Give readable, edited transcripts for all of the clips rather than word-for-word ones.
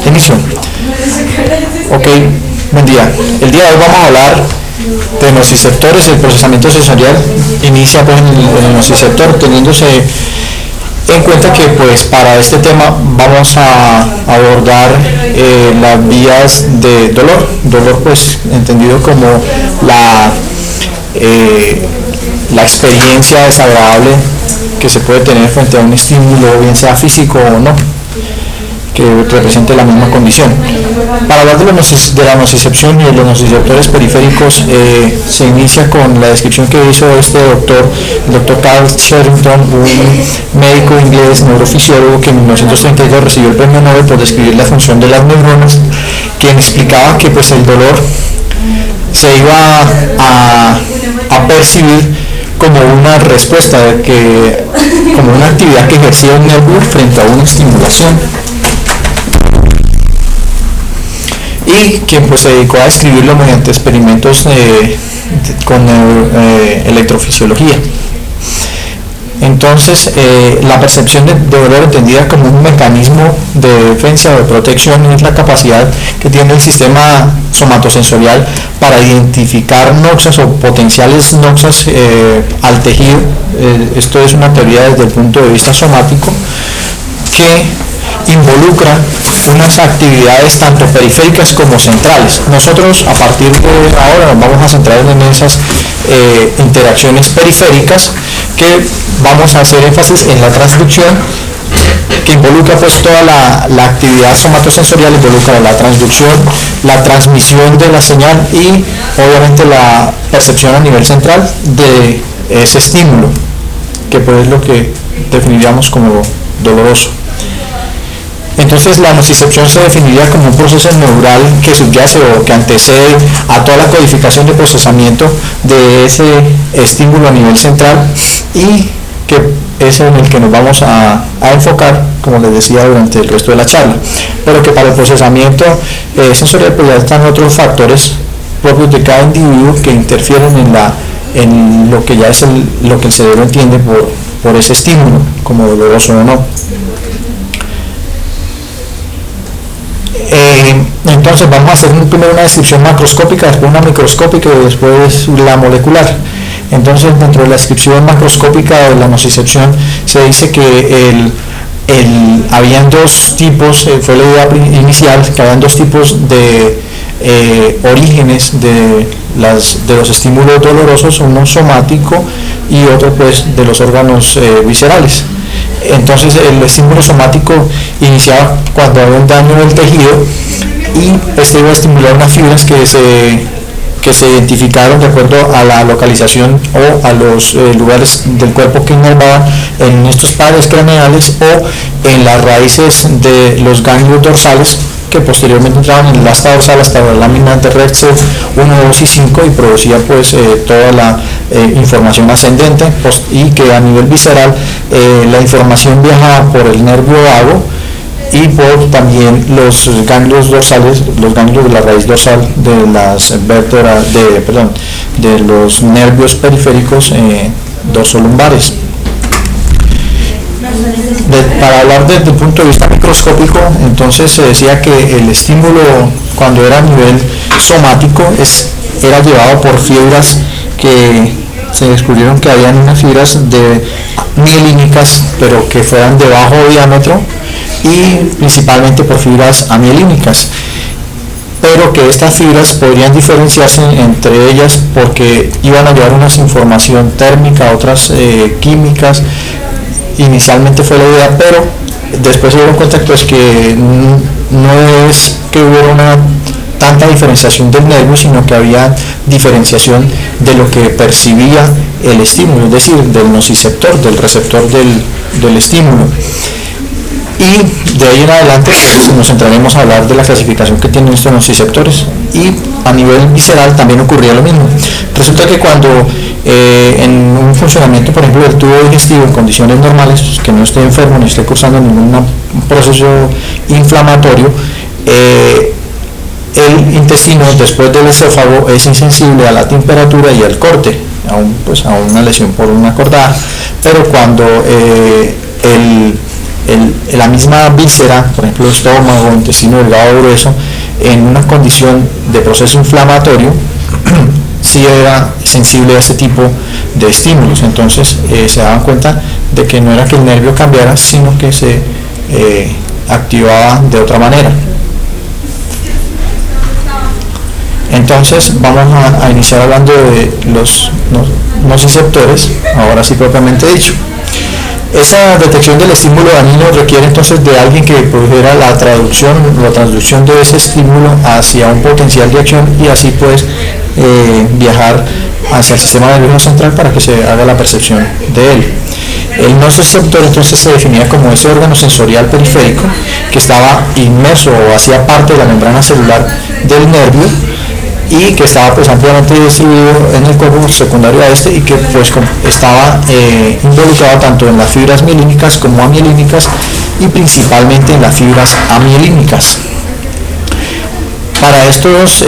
Inicio. Ok, buen día. El día de hoy vamos a hablar de nociceptores y el procesamiento sensorial. Inicia pues en el nociceptor, teniéndose en cuenta que pues para este tema vamos a abordar las vías de dolor pues entendido como la experiencia desagradable que se puede tener frente a un estímulo, bien sea físico o no, que represente la misma condición. Para hablar de la nocicepción y de los nociceptores periféricos, se inicia con la descripción que hizo el doctor Carl Sherrington, un médico inglés, neurofisiólogo, que en 1932 recibió el premio Nobel por describir la función de las neuronas, quien explicaba que pues el dolor se iba a percibir como una respuesta, como una actividad que ejercía un nervio frente a una estimulación. Y quien pues se dedicó a describirlo mediante experimentos con electrofisiología. Entonces, la percepción de dolor entendida como un mecanismo de defensa o de protección es la capacidad que tiene el sistema somatosensorial para identificar noxas o potenciales noxas al tejido. Esto es una teoría desde el punto de vista somático que involucra unas actividades tanto periféricas como centrales. Nosotros a partir de ahora nos vamos a centrar en esas interacciones periféricas, que vamos a hacer énfasis en la transducción, que involucra pues toda la actividad somatosensorial, involucra la transducción, la transmisión de la señal y obviamente la percepción a nivel central de ese estímulo, que pues es lo que definiríamos como doloroso. Entonces la nocicepción se definiría como un proceso neural que subyace o que antecede a toda la codificación de procesamiento de ese estímulo a nivel central, y que es en el que nos vamos a enfocar, como les decía, durante el resto de la charla. Pero que para el procesamiento sensorial pues ya están otros factores propios de cada individuo que interfieren en lo que ya es lo que el cerebro entiende por ese estímulo, como doloroso o no. Entonces vamos a hacer primero una descripción macroscópica, después una microscópica y después la molecular. Entonces, dentro de la descripción macroscópica de la nocicepción se dice que habían dos tipos, fue la idea inicial, que habían dos tipos de orígenes de los estímulos dolorosos, uno somático y otro pues de los órganos viscerales. Entonces el estímulo somático iniciaba cuando había un daño del tejido, y este iba a estimular unas fibras que se identificaron de acuerdo a la localización o a los lugares del cuerpo que inervaban en estos pares craneales o en las raíces de los ganglios dorsales, que posteriormente entraban en el asta dorsal hasta la lámina de Rexel 1, 2 y 5 y producía pues toda la información ascendente, y que a nivel visceral la información viajaba por el nervio vago y por también los ganglios dorsales, los ganglios de la raíz dorsal de las vértebras, de los nervios periféricos dorsolumbares. Para hablar desde el punto de vista microscópico, entonces se decía que el estímulo, cuando era a nivel somático, era llevado por fibras que se descubrieron que habían unas fibras mielínicas, pero que fueran de bajo diámetro, y principalmente por fibras amielínicas, pero que estas fibras podrían diferenciarse entre ellas porque iban a llevar una información térmica, otras químicas. Inicialmente fue la idea, pero después se dieron cuenta pues que no es que hubiera tanta diferenciación del nervio, sino que había diferenciación de lo que percibía el estímulo, es decir, del nociceptor, del receptor del estímulo. Y de ahí en adelante nos centraremos a hablar de la clasificación que tienen estos nociceptores. Y a nivel visceral también ocurría lo mismo. Resulta que cuando en un funcionamiento, por ejemplo, del tubo digestivo en condiciones normales, pues, que no esté enfermo ni esté cursando ningún proceso inflamatorio, el intestino después del esófago es insensible a la temperatura y al corte, a una lesión por una cortada. Pero cuando la misma víscera, por ejemplo estómago, intestino delgado grueso, en una condición de proceso inflamatorio, sí era sensible a ese tipo de estímulos. Entonces se daban cuenta de que no era que el nervio cambiara, sino que se activaba de otra manera. Entonces vamos a iniciar hablando de los nociceptores, ahora sí propiamente dicho. Esa detección del estímulo dañino requiere entonces de alguien que produjera la transducción de ese estímulo hacia un potencial de acción y así pues viajar hacia el sistema nervioso central para que se haga la percepción de él. El nociceptor entonces se definía como ese órgano sensorial periférico que estaba inmerso o hacía parte de la membrana celular del nervio y que estaba pues ampliamente distribuido en el cuerpo secundario a este y que pues estaba involucrado tanto en las fibras mielínicas como amielínicas y principalmente en las fibras amielínicas. Para estos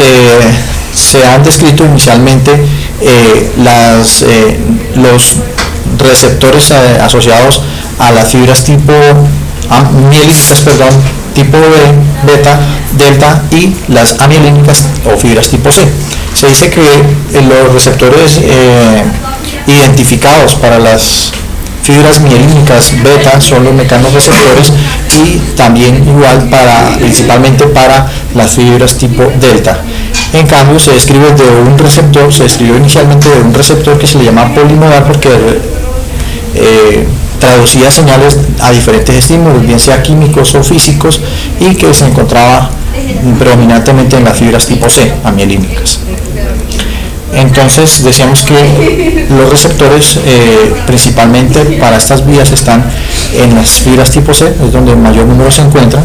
se han descrito inicialmente los receptores asociados a las fibras tipo mielínicas, tipo B, beta, delta y las amielínicas o fibras tipo C. Se dice que los receptores identificados para las fibras mielínicas beta son los mecanorreceptores y también igual principalmente para las fibras tipo delta. En cambio se describió inicialmente de un receptor que se le llama polimodal porque traducía señales a diferentes estímulos, bien sea químicos o físicos, y que se encontraba predominantemente en las fibras tipo C, amielínicas. Entonces decíamos que los receptores principalmente para estas vías están en las fibras tipo C, es donde el mayor número se encuentra.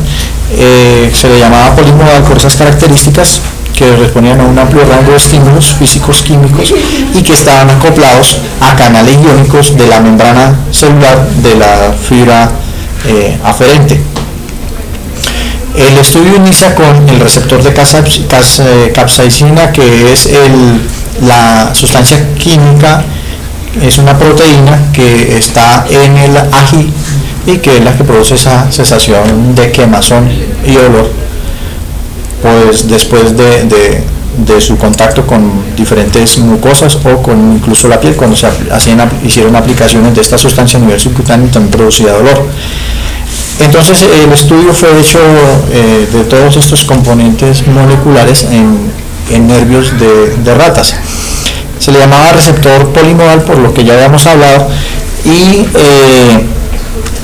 Se le llamaba polimodal por esas características que respondían a un amplio rango de estímulos físicos, químicos y que estaban acoplados a canales iónicos de la membrana celular de la fibra aferente. El estudio inicia con el receptor de capsaicina, que es la sustancia química, es una proteína que está en el ají y que es la que produce esa sensación de quemazón y olor, pues después de su contacto con diferentes mucosas o con incluso la piel, cuando hicieron aplicaciones de esta sustancia a nivel subcutáneo también producía dolor. Entonces el estudio fue hecho de todos estos componentes moleculares en nervios de ratas. Se le llamaba receptor polimodal por lo que ya habíamos hablado y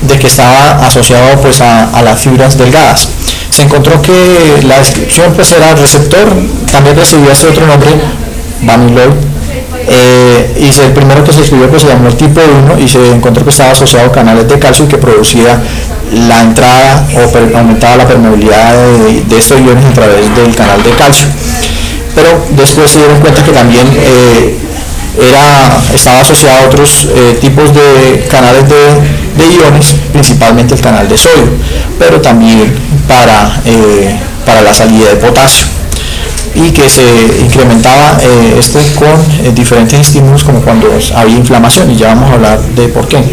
de que estaba asociado pues a las fibras delgadas. Se encontró que la descripción pues era receptor, también recibía ese otro nombre, Vaniloid, y el primero que se escribió pues se llamó el tipo 1 y se encontró que estaba asociado a canales de calcio y que producía la entrada o aumentaba la permeabilidad de estos iones a través del canal de calcio. Pero después se dieron cuenta que también estaba asociado a otros tipos de canales de iones, principalmente el canal de sodio, pero también para la salida de potasio, y que se incrementaba con diferentes estímulos como cuando había inflamación, y ya vamos a hablar de por qué.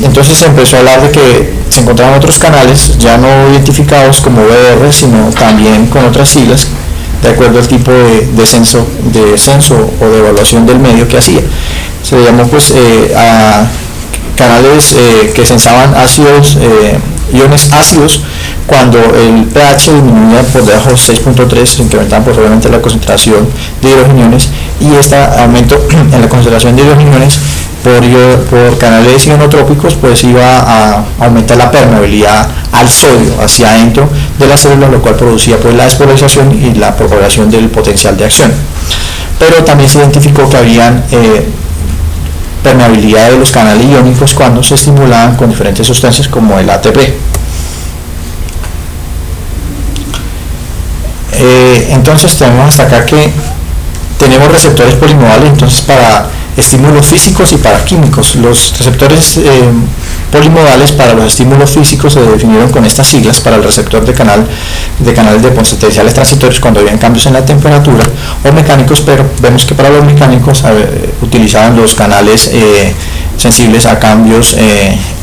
Entonces se empezó a hablar de que se encontraban otros canales ya no identificados como BR, sino también con otras siglas de acuerdo al tipo de censo o de evaluación del medio que hacía. Se le llamó pues a canales que censaban iones ácidos cuando el pH disminuía por debajo de 6.3, se incrementaban pues obviamente la concentración de hidrogeniones, y este aumento en la concentración de hidrogeniones por canales ionotrópicos pues iba a aumentar la permeabilidad al sodio hacia adentro de la célula, lo cual producía pues la despolarización y la propagación del potencial de acción. Pero también se identificó que habían permeabilidad de los canales iónicos cuando se estimulaban con diferentes sustancias como el ATP. Entonces tenemos hasta acá que tenemos receptores polimodales entonces para estímulos físicos y para químicos. Los receptores polimodales para los estímulos físicos se definieron con estas siglas para el receptor de canales de potenciales transitorios cuando habían cambios en la temperatura, o mecánicos, pero vemos que para los mecánicos utilizaban los canales sensibles a cambios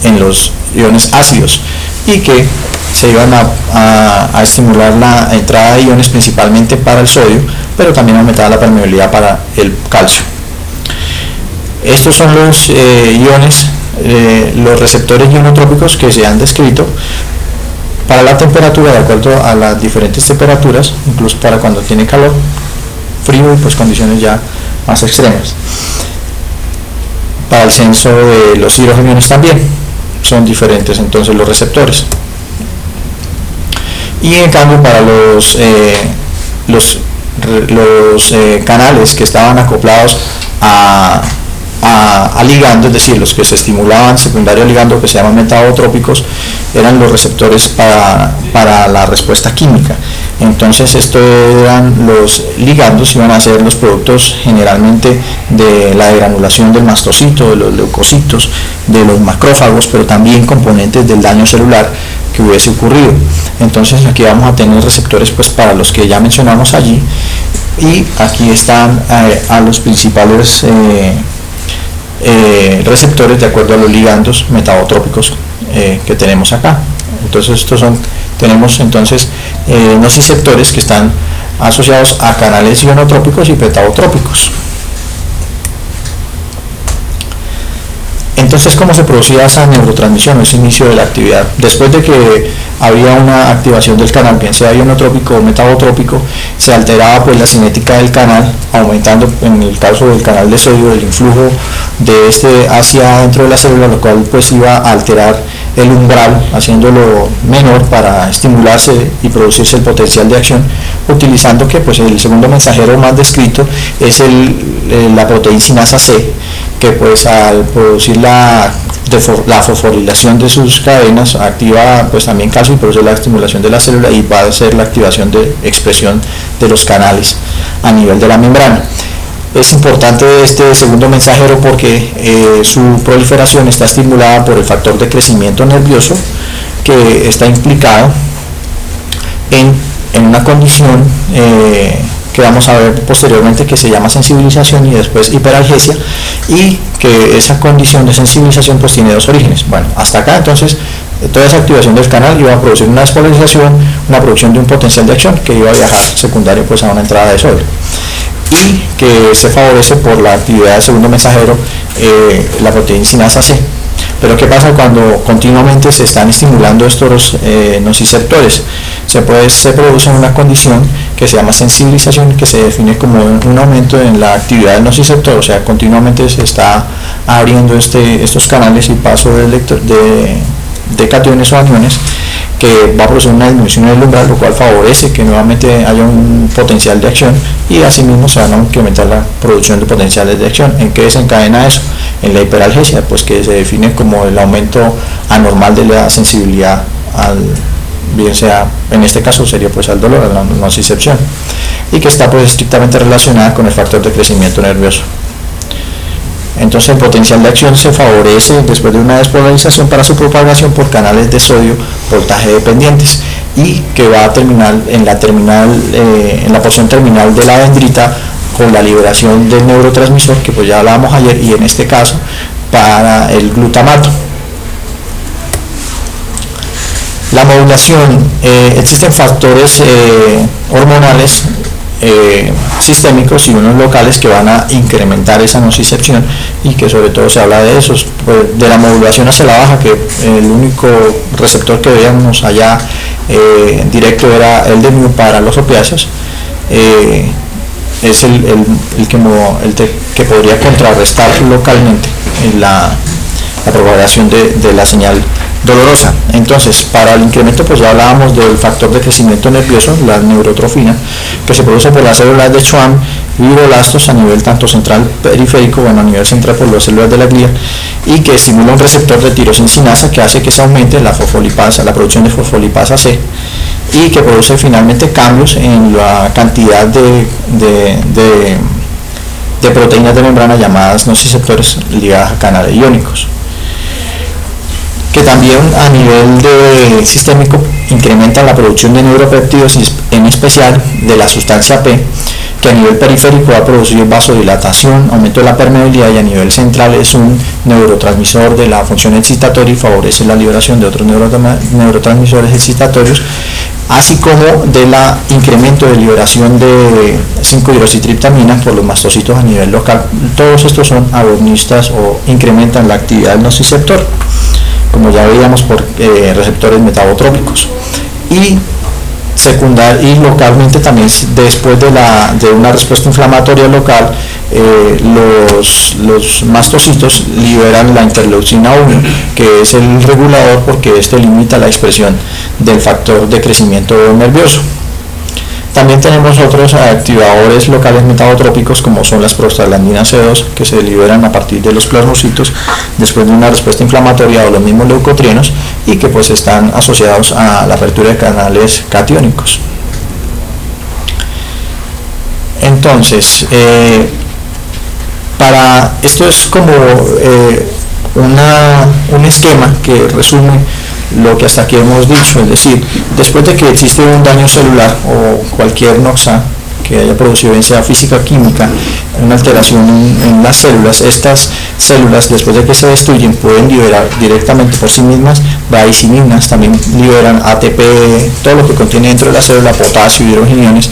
en los iones ácidos, y que se iban a estimular la entrada de iones principalmente para el sodio, pero también aumentaba la permeabilidad para el calcio. Estos son los iones, los receptores ionotrópicos que se han descrito para la temperatura, de acuerdo a las diferentes temperaturas, incluso para cuando tiene calor, frío y pues condiciones ya más extremas. Para el censo de los hidrogeniones también son diferentes entonces los receptores. Y en cambio para los canales que estaban acoplados a ligando, es decir, los que se estimulaban secundario a ligando, que se llaman metabotrópicos, eran los receptores para la respuesta química. Entonces estos eran los ligandos, iban a ser los productos generalmente de la degranulación del mastocito, de los leucocitos, de los macrófagos, pero también componentes del daño celular que hubiese ocurrido. Entonces aquí vamos a tener receptores pues para los que ya mencionamos allí, y aquí están a los principales receptores de acuerdo a los ligandos metabotrópicos que tenemos acá. Entonces tenemos entonces nociceptores que están asociados a canales ionotrópicos y metabotrópicos. Entonces, ¿cómo se producía esa neurotransmisión, ese inicio de la actividad? Después de que había una activación del canal, bien sea ionotrópico o metabotrópico, se alteraba pues la cinética del canal, aumentando en el caso del canal de sodio el influjo de este hacia dentro de la célula, lo cual pues iba a alterar el umbral, haciéndolo menor para estimularse y producirse el potencial de acción, utilizando que pues el segundo mensajero más descrito es la proteincinasa C, que pues al producir la fosforilación de sus cadenas activa pues también calcio y produce la estimulación de la célula, y va a ser la activación de expresión de los canales a nivel de la membrana. Es importante este segundo mensajero porque su proliferación está estimulada por el factor de crecimiento nervioso, que está implicado en una condición que vamos a ver posteriormente, que se llama sensibilización y después hiperalgesia, y que esa condición de sensibilización pues tiene dos orígenes. Bueno, hasta acá entonces toda esa activación del canal iba a producir una despolarización, una producción de un potencial de acción que iba a viajar secundario pues a una entrada de sodio, y que se favorece por la actividad del segundo mensajero, la proteincinasa C. Pero ¿qué pasa cuando continuamente se están estimulando estos nociceptores? Se produce una condición que se llama sensibilización, que se define como un aumento en la actividad del nociceptor, o sea, continuamente se está abriendo estos canales y paso de cationes o aniones, que va a producir una disminución del umbral, lo cual favorece que nuevamente haya un potencial de acción, y asimismo se van a incrementar la producción de potenciales de acción. ¿En qué desencadena eso? En la hiperalgesia, pues que se define como el aumento anormal de la sensibilidad bien sea, en este caso sería pues al dolor, a la nocicepción, y que está pues estrictamente relacionada con el factor de crecimiento nervioso. Entonces el potencial de acción se favorece después de una despolarización para su propagación por canales de sodio voltaje dependientes, y que va a terminar en la porción terminal de la dendrita con la liberación del neurotransmisor, que pues ya hablábamos ayer, y en este caso para el glutamato. La modulación, existen factores hormonales sistémicos y unos locales que van a incrementar esa nocicepción, y que sobre todo se habla de esos, pues, de la modulación hacia la baja, que el único receptor que veíamos allá directo era el de mu para los opiáceos. Es el que podría contrarrestar localmente la propagación de la señal dolorosa. Entonces, para el incremento pues ya hablábamos del factor de crecimiento nervioso, la neurotrofina, que se produce por las células de Schwann y fibroblastos a nivel tanto central periférico, bueno, a nivel central por las células de la glía, y que estimula un receptor de tirosincinasa que hace que se aumente la producción de fosfolipasa C, y que produce finalmente cambios en la cantidad de proteínas de membrana llamadas nociceptores ligadas a canales iónicos, que también a nivel sistémico incrementa la producción de neuropéptidos, en especial de la sustancia P, que a nivel periférico va a producir vasodilatación, aumento de la permeabilidad, y a nivel central es un neurotransmisor de la función excitatoria y favorece la liberación de otros neurotransmisores excitatorios, así como del incremento de liberación de 5-hidroxitriptamina por los mastocitos a nivel local. Todos estos son agonistas o incrementan la actividad del nociceptor, como ya veíamos, por receptores metabotrópicos. Y localmente también, después de una respuesta inflamatoria local, los mastocitos liberan la interleucina 1, que es el regulador, porque este limita la expresión del factor de crecimiento nervioso. También tenemos otros activadores locales metabotrópicos, como son las prostaglandinas C2, que se liberan a partir de los plasmocitos después de una respuesta inflamatoria, o los mismos leucotrienos, y que pues están asociados a la apertura de canales catiónicos. Entonces, esto es como un esquema que resume lo que hasta aquí hemos dicho, es decir, después de que existe un daño celular o cualquier noxa que haya producido, bien sea física o química, una alteración en las células, estas células, después de que se destruyen, pueden liberar directamente por sí mismas radiciminas, también liberan ATP, todo lo que contiene dentro de la célula, potasio, hidrogeniones,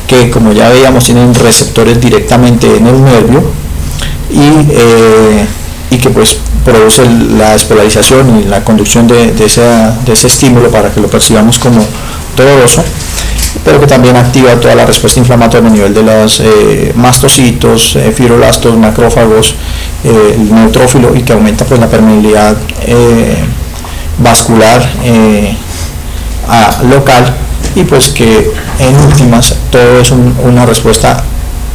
que, como ya veíamos, tienen receptores directamente en el nervio, y que pues produce la despolarización y la conducción de ese estímulo para que lo percibamos como doloroso, pero que también activa toda la respuesta inflamatoria a nivel de los mastocitos, fibroblastos, macrófagos, el neutrófilo, y que aumenta pues la permeabilidad vascular local, y pues que en últimas todo es una respuesta,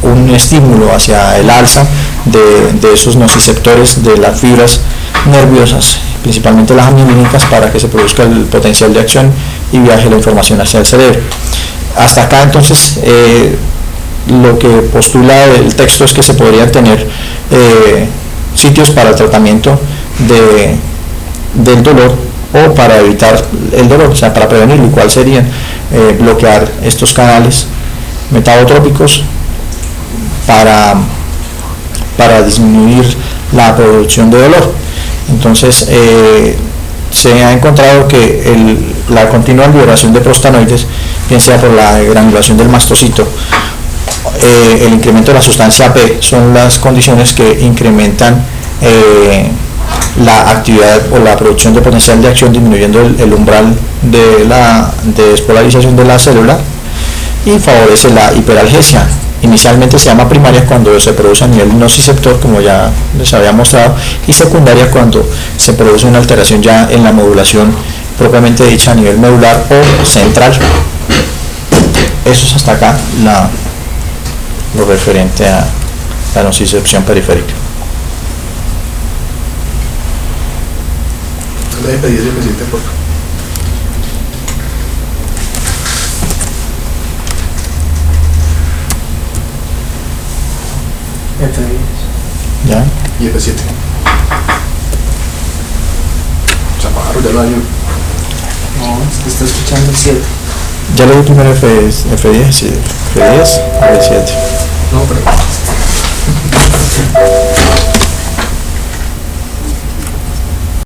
un estímulo hacia el alza de esos nociceptores de las fibras nerviosas, principalmente las amilénicas, para que se produzca el potencial de acción y viaje la información hacia el cerebro. Hasta acá, entonces, lo que postula el texto es que se podrían tener sitios para el tratamiento del dolor, o para evitar el dolor, o sea, para prevenirlo, y cuál serían bloquear estos canales metabotrópicos para disminuir la producción de dolor. Entonces, se ha encontrado que la continua liberación de prostanoides, bien sea por la granulación del mastocito, el incremento de la sustancia P, son las condiciones que incrementan la actividad o la producción de potencial de acción, disminuyendo el umbral de despolarización de la célula, y favorece la hiperalgesia. Inicialmente se llama primaria cuando se produce a nivel nociceptor, como ya les había mostrado, y secundaria cuando se produce una alteración ya en la modulación propiamente dicha a nivel medular o central. Eso es hasta acá lo referente a la nocicepción periférica. F10. ¿Ya? Y F7. Chaparro, ya lo hay. No, es que está escuchando el 7. Ya le di primero F10, sí, F10, F7. No, pero